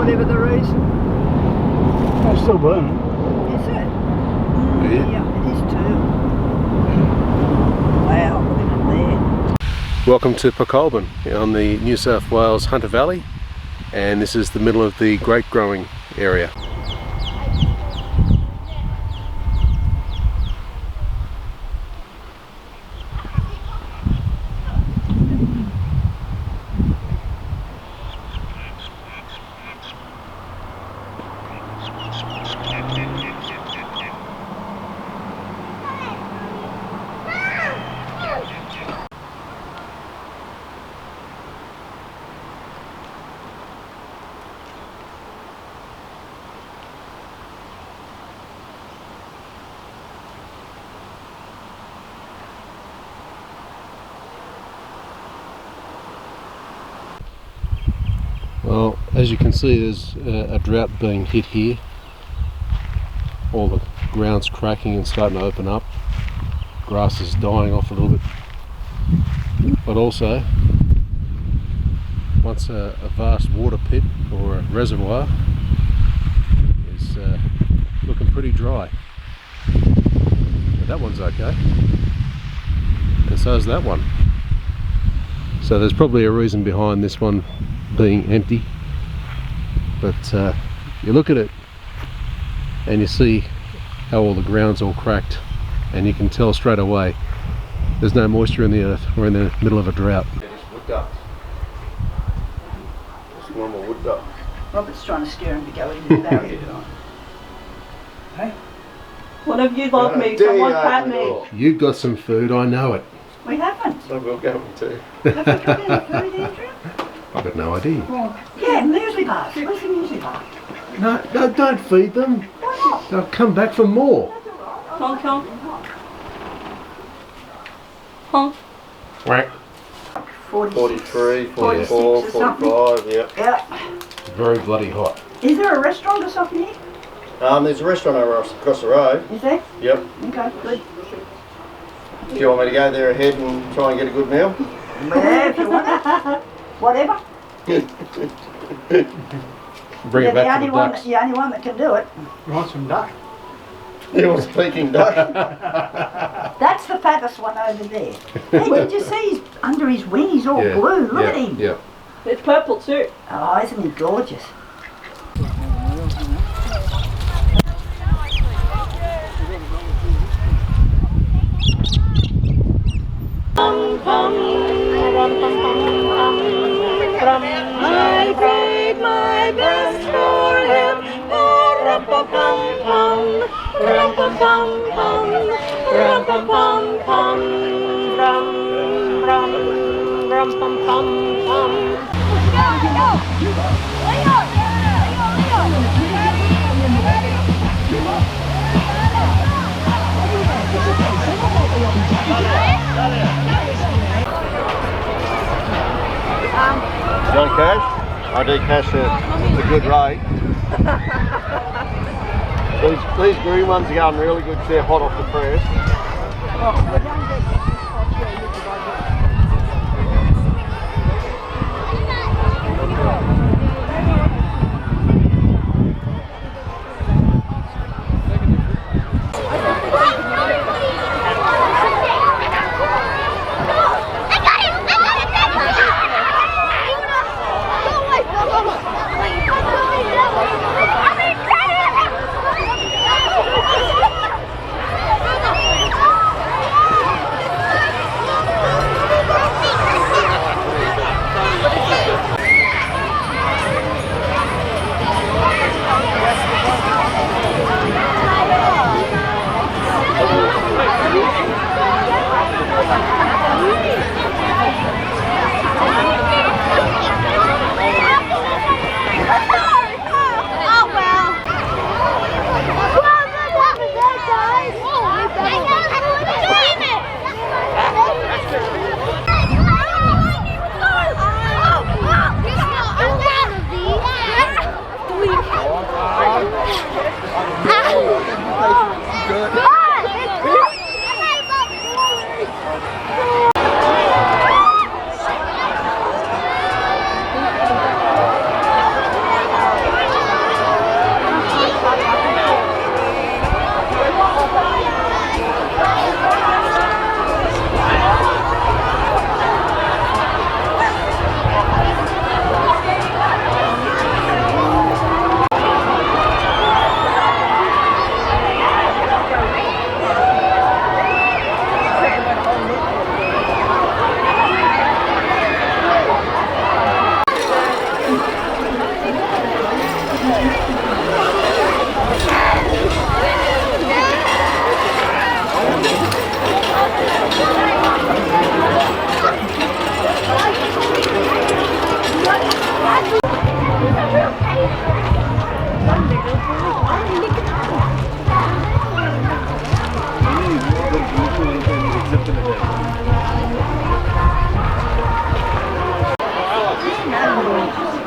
whatever the reason. It's still burning. Is it? Yeah. Yeah, it is too. Wow, look at it there. Welcome to Pokolbin on the New South Wales Hunter Valley, and this is the middle of the grape growing area. Well, as you can see, there's a drought being hit here. All the ground's cracking and starting to open up. Grass is dying off a little bit. But also, once a vast water pit or a reservoir is looking pretty dry. But that one's okay. And so is that one. So there's probably a reason behind this one being empty, but you look at it and you see how all the ground's all cracked, and you can tell straight away there's no moisture in the earth. We're in the middle of a drought. They're just wood ducks. Just normal wood ducks. Robert's trying to scare him to go in the barrier. Hey? What have you got me? Someone pat me. You've got some food, I know it. We haven't. So we'll go too. Have we got any food, Andrew? I've got no idea. Yeah, muesli bars. Where's the muesli bar? No, don't feed them. Why not? They'll come back for more. Honk, honk. Honk. Whack. 43, 44, 46 or something. 45, yep. Yeah. Very bloody hot. Is there a restaurant or something here? There's a restaurant over across the road. Is there? Yep. Okay, good. Do you want me to go there ahead and try and get a good meal? Yeah, if you want it. Whatever. Bring it back to the one, ducks. the only one that can do it. Want some duck? He was Peking duck. That's the fattest one over there. Hey, did you see he's under his wing? He's all blue. Look at him. Yeah. It's purple too. Oh, isn't he gorgeous? I played my best for him. Oh, rum-pa-pum-pum, rum-pa-pum-pum, rum-pa-pum-pum, rum, rum-pum-pum-pum. You want cash? I do cash at a good rate. These green ones are going really good because they're hot off the press.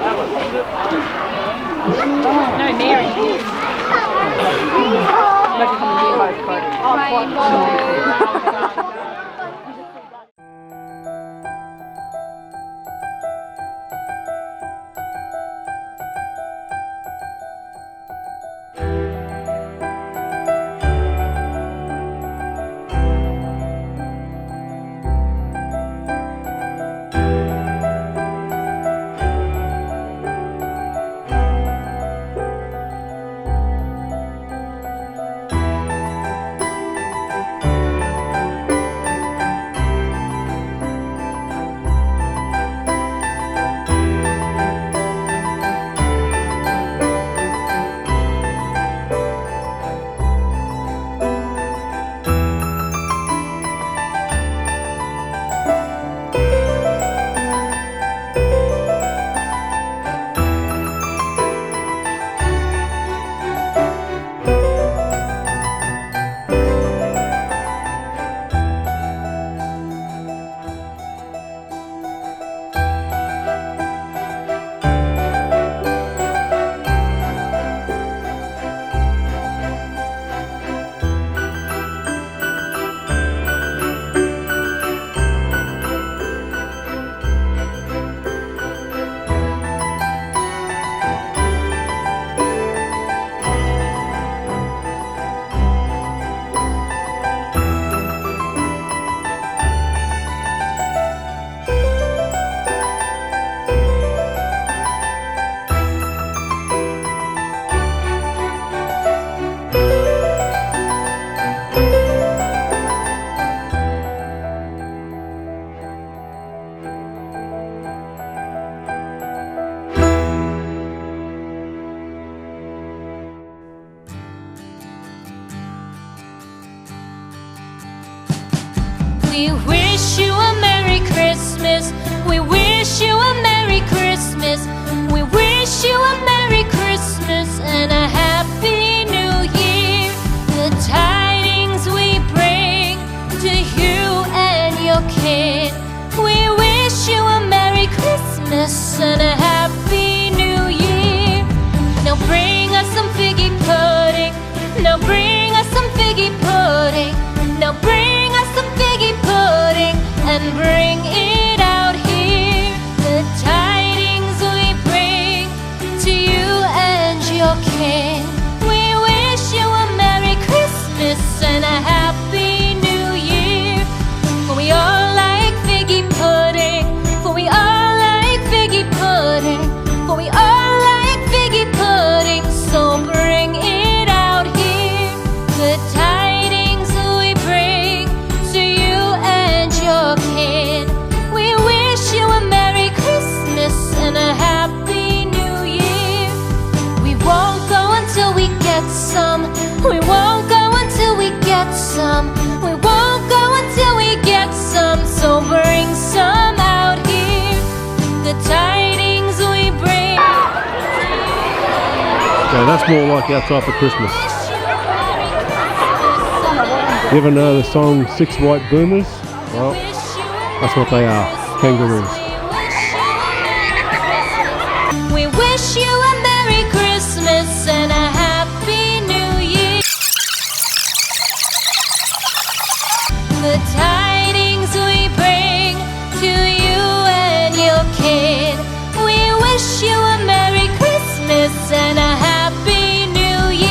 No, Mary. Imagine coming here postcode. We wish you a Merry Christmas. We wish you a Merry Christmas. We wish you a Merry Christmas and a Happy New Year. The tidings we bring to you and your kin. We wish you a Merry Christmas and a Happy New Year. Now bring us some figgy pudding. Now bring us some figgy pudding. Now bring us some figgy pudding and bring it out here. The tidings we bring to you and your kin. We wish you a Merry Christmas and a Happy New Year. For we all like figgy pudding. For we all like figgy pudding. For we all like figgy pudding. So bring it out here. The tidings we bring to you and your kin. We wish you a Merry Christmas and a Happy New Year. We won't go until we get some. We won't go until we get some. We won't go until we get some. So bring some out here. The tidings we bring. So that's more like our type of Christmas. You ever know the song Six White Boomers? Well, that's what they are, kangaroos. We wish you a Merry Christmas and a Happy New Year. The tidings we bring to you and your kin. We wish you a Merry Christmas and a Happy New Year.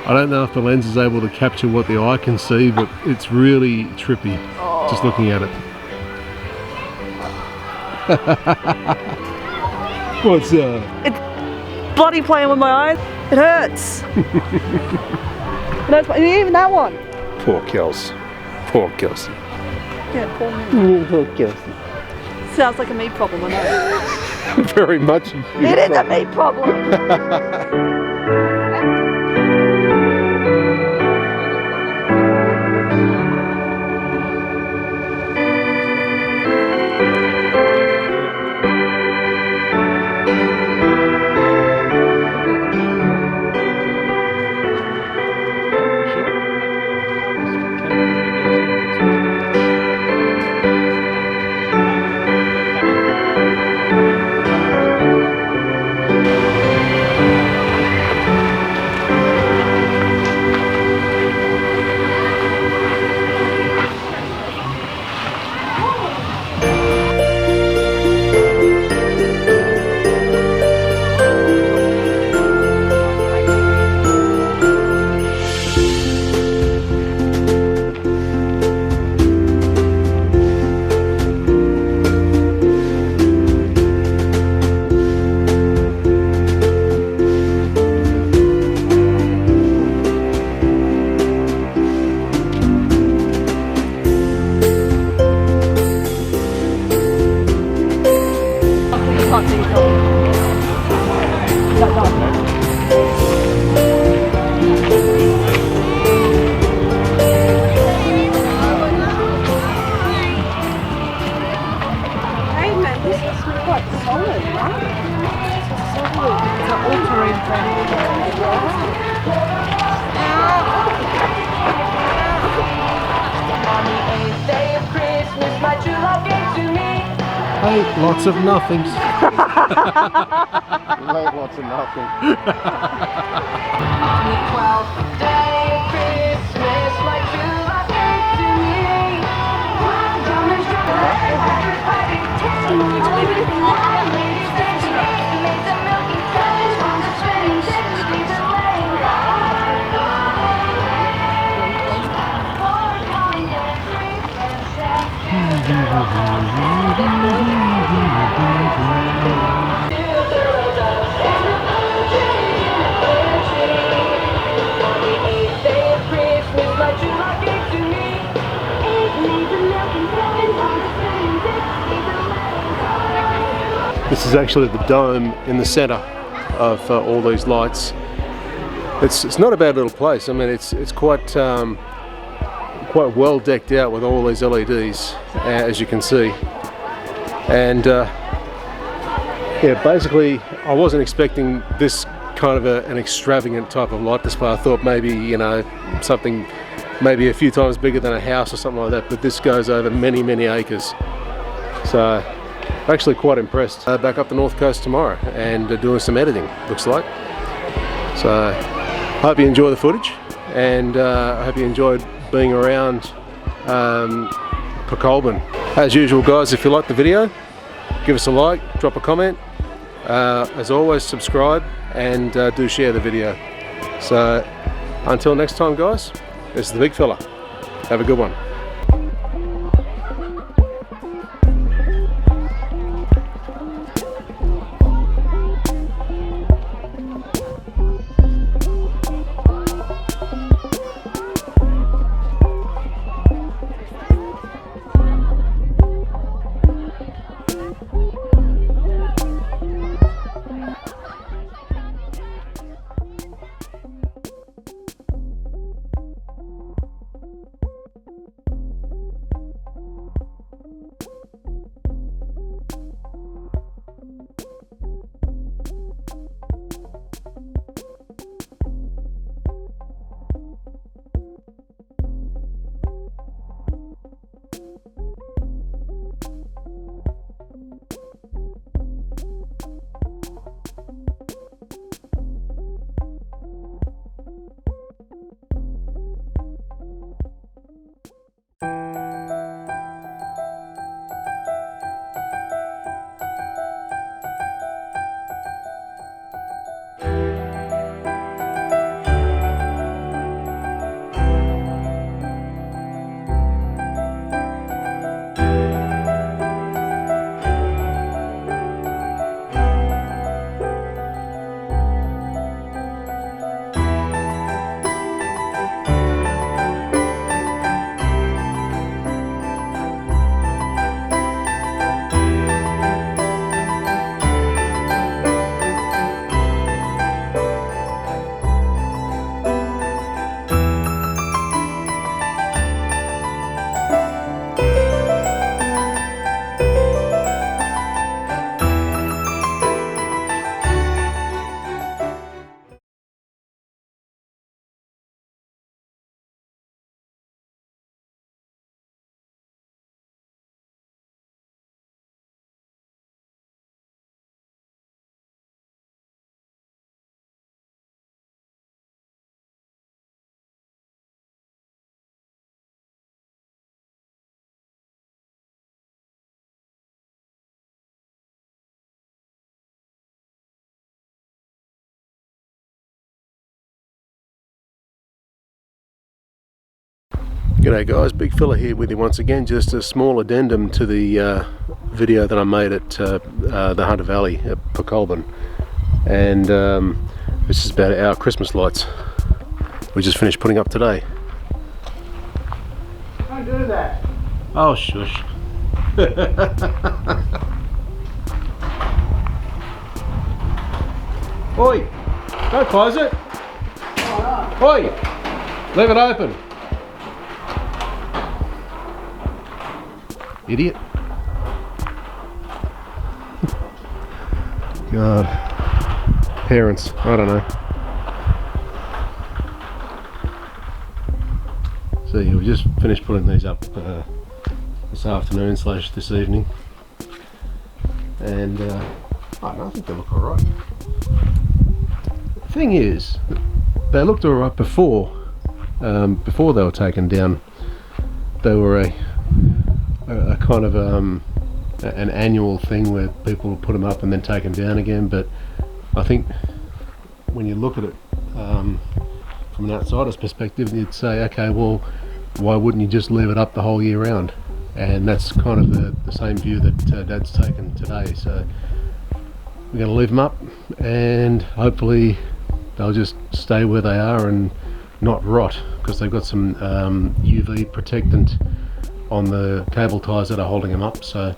I don't know if the lens is able to capture what the eye can see, but it's really trippy just looking at it. What's It's bloody playing with my eyes. It hurts. Even that one. Poor Kelsey. Poor Kelsey. Yeah, poor me. Poor Kelsey. Sounds like a me problem, I know. Very much. It is a me problem. can't see yourself. Hey man, this is quite solid, right? It's an all-terrain Hey, lots of nothings. Lots of nothing. This is actually the dome in the centre of all these lights. It's not a bad little place. I mean, it's quite quite well decked out with all these LEDs, as you can see. And yeah, basically, I wasn't expecting this kind of an extravagant type of light display. I thought maybe, you know, something maybe a few times bigger than a house or something like that. But this goes over many, many acres. So. Actually quite impressed. Back up the north coast tomorrow and doing some editing, looks like. So hope you enjoy the footage, and I hope you enjoyed being around Pokolbin. As usual guys, if you liked the video, give us a like, drop a comment. As always, subscribe and do share the video. So until next time guys, this is the big fella. Have a good one. G'day guys, Big Fella here with you once again. Just a small addendum to the video that I made at the Hunter Valley at Pokolbin, and this is about our Christmas lights we just finished putting up today. Don't do that. Oh shush. Oi! Don't close it! Oi! Leave it open! Idiot. God. Parents, I don't know. So yeah, we just finished putting these up this afternoon / this evening. And I don't know, I think they look alright. The thing is, they looked alright before they were taken down. They were a kind of an annual thing where people would put them up and then take them down again, but I think when you look at it from an outsider's perspective, you'd say, okay, well, why wouldn't you just leave it up the whole year round? And that's kind of the same view that Dad's taken today. So we're going to leave them up, and hopefully they'll just stay where they are and not rot, because they've got some UV protectant on the cable ties that are holding them up. So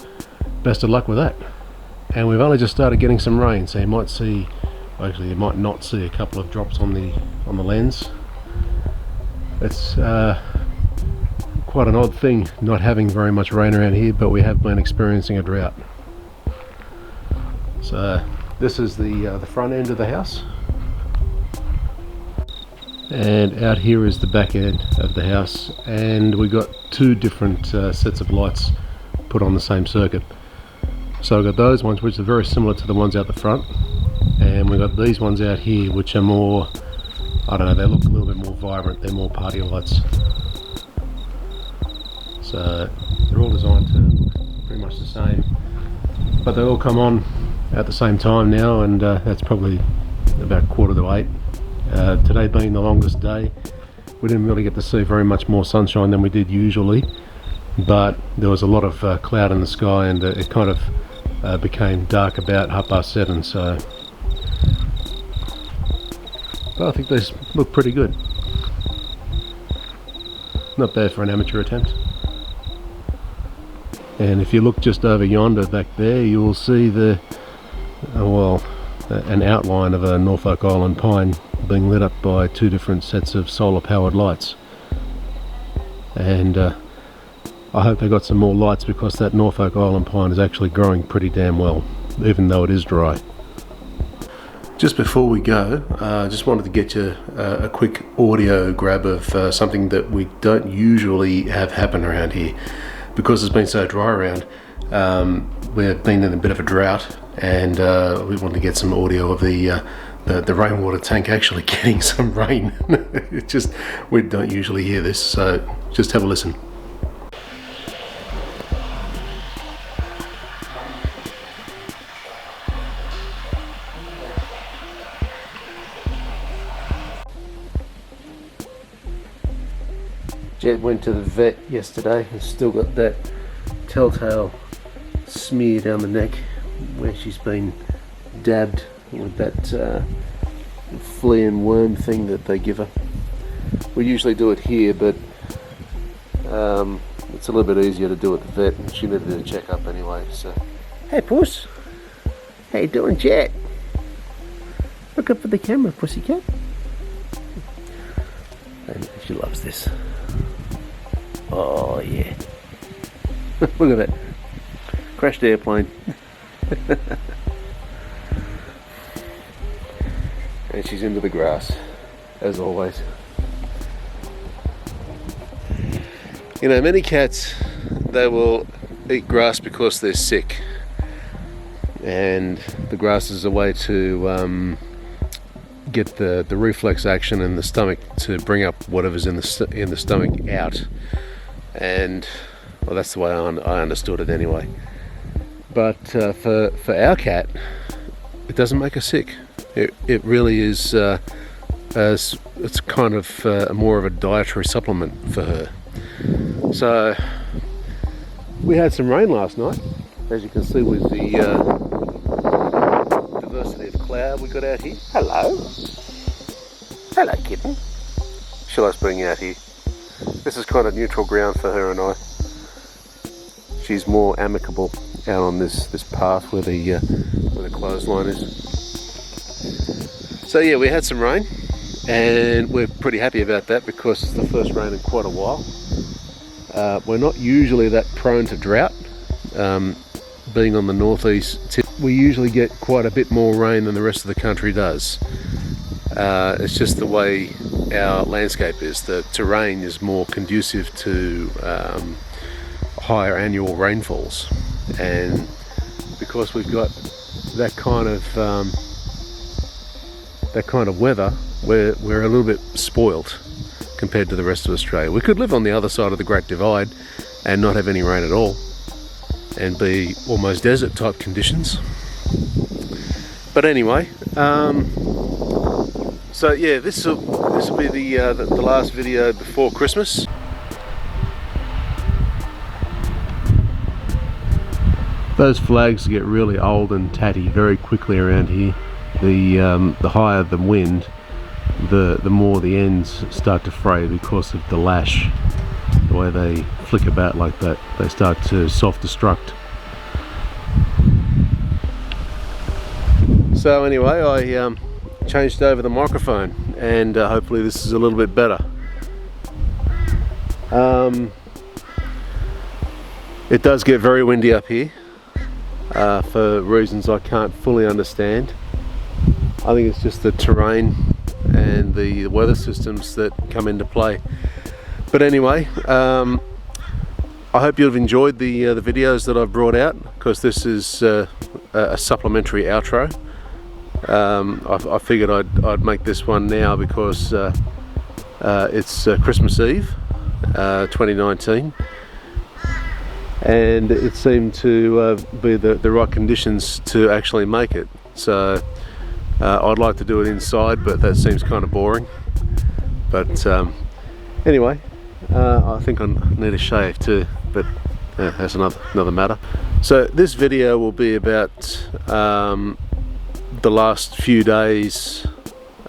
best of luck with that. And we've only just started getting some rain, so you might see, actually you might not see, a couple of drops on the lens. It's quite an odd thing not having very much rain around here, but we have been experiencing a drought. So this is the front end of the house, and out here is the back end of the house, and we got two different sets of lights put on the same circuit. So I've got those ones which are very similar to the ones out the front, and we've got these ones out here which are more, I don't know, they look a little bit more vibrant, they're more party lights. So they're all designed to look pretty much the same, but they all come on at the same time now, and that's probably about 7:45. Today being the longest day, we didn't really get to see very much more sunshine than we did usually, but there was a lot of cloud in the sky, and it kind of became dark about 7:30. So, but I think these look pretty good. Not bad for an amateur attempt. And if you look just over yonder back there, you will see an outline of a Norfolk Island pine being lit up by two different sets of solar powered lights. And I hope they got some more lights, because that Norfolk Island pine is actually growing pretty damn well, even though it is dry. Just before we go, I just wanted to get you a quick audio grab of something that we don't usually have happen around here. Because it's been so dry around, we've been in a bit of a drought, and we wanted to get some audio of the rainwater tank actually getting some rain. It's just, we don't usually hear this, so just have a listen. Jed went to the vet yesterday and still got that telltale smear down the neck where she's been dabbed with that flea and worm thing that they give her. We usually do it here, but it's a little bit easier to do at the vet, and she needed a check-up anyway. So, hey puss, how you doing, Jet? Look up for the camera, pussycat. And she loves this. Oh yeah. Look at that. Crashed airplane. And she's into the grass, as always. You know, many cats, they will eat grass because they're sick. And the grass is a way to get the reflex action in the stomach to bring up whatever's in the stomach out. And well, that's the way I understood it anyway. But for our cat, it doesn't make her sick. It really is. It's kind of more of a dietary supplement for her. So we had some rain last night, as you can see with the diversity of cloud we got out here. Hello kitten. Shall I bring you out here? This is kind of neutral ground for her and I. She's more amicable out on this path where the clothesline is. So yeah, we had some rain, and we're pretty happy about that because it's the first rain in quite a while. We're not usually that prone to drought. Being on the northeast tip, we usually get quite a bit more rain than the rest of the country does. It's just the way our landscape is. The terrain is more conducive to higher annual rainfalls, and because we've got that kind of weather, we're a little bit spoilt compared to the rest of Australia. We could live on the other side of the Great Divide and not have any rain at all and be almost desert type conditions. But anyway, so yeah, this will be the last video before Christmas. Those flags get really old and tatty very quickly around here. The higher the wind, the more the ends start to fray because of the lash. The way they flick about like that, they start to self-destruct. So anyway, I changed over the microphone, and hopefully this is a little bit better. It does get very windy up here for reasons I can't fully understand. I think it's just the terrain and the weather systems that come into play. But anyway, I hope you've enjoyed the videos that I've brought out, because this is a supplementary outro. I figured I'd make this one now because it's Christmas Eve 2019, and it seemed to be the right conditions to actually make it. So I'd like to do it inside, but that seems kind of boring. But anyway, I think I need a shave too, but that's another matter. So this video will be about the last few days,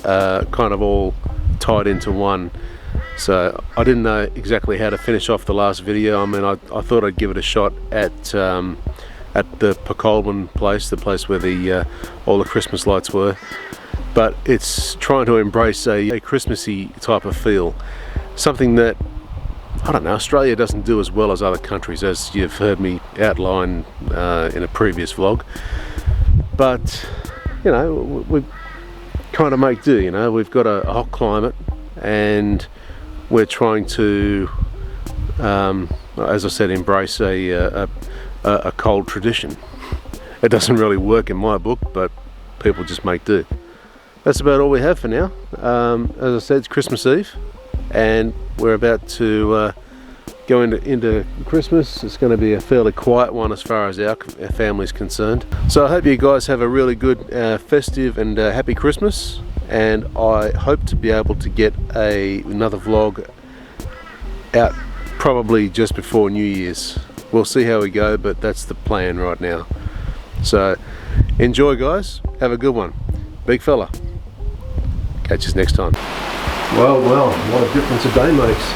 kind of all tied into one. So I didn't know exactly how to finish off the last video. I mean, I thought I'd give it a shot at the Pokolbin place, the place where all the Christmas lights were, but it's trying to embrace a Christmassy type of feel, something that, I don't know, Australia doesn't do as well as other countries, as you've heard me outline in a previous vlog. But you know, we kind of make do. You know, we've got a hot climate, and we're trying to, as I said, embrace a cold tradition. It doesn't really work in my book, but people just make do. That's about all we have for now. As I said, it's Christmas Eve, and we're about to go into Christmas. It's going to be a fairly quiet one as far as our family's concerned. So I hope you guys have a really good festive and happy Christmas, and I hope to be able to get another vlog out probably just before New Year's. We'll see how we go, but that's the plan right now. So enjoy, guys, have a good one. Big fella. Catch us next time. Well, what a difference a day makes.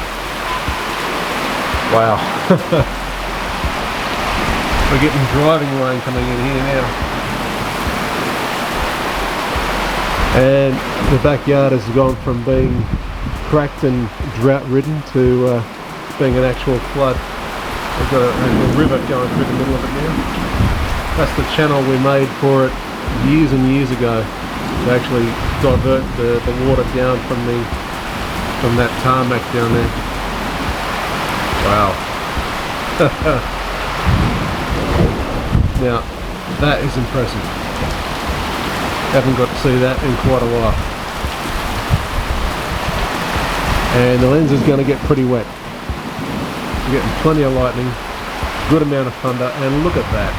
Wow. We're getting driving rain coming in here now. And the backyard has gone from being cracked and drought ridden to being an actual flood. We've got a river going through the middle of it now. That's the channel we made for it years and years ago, to actually divert the water down from that tarmac down there. Wow. Now, that is impressive. Haven't got to see that in quite a while. And the lens is going to get pretty wet. We're getting plenty of lightning, good amount of thunder, and look at that.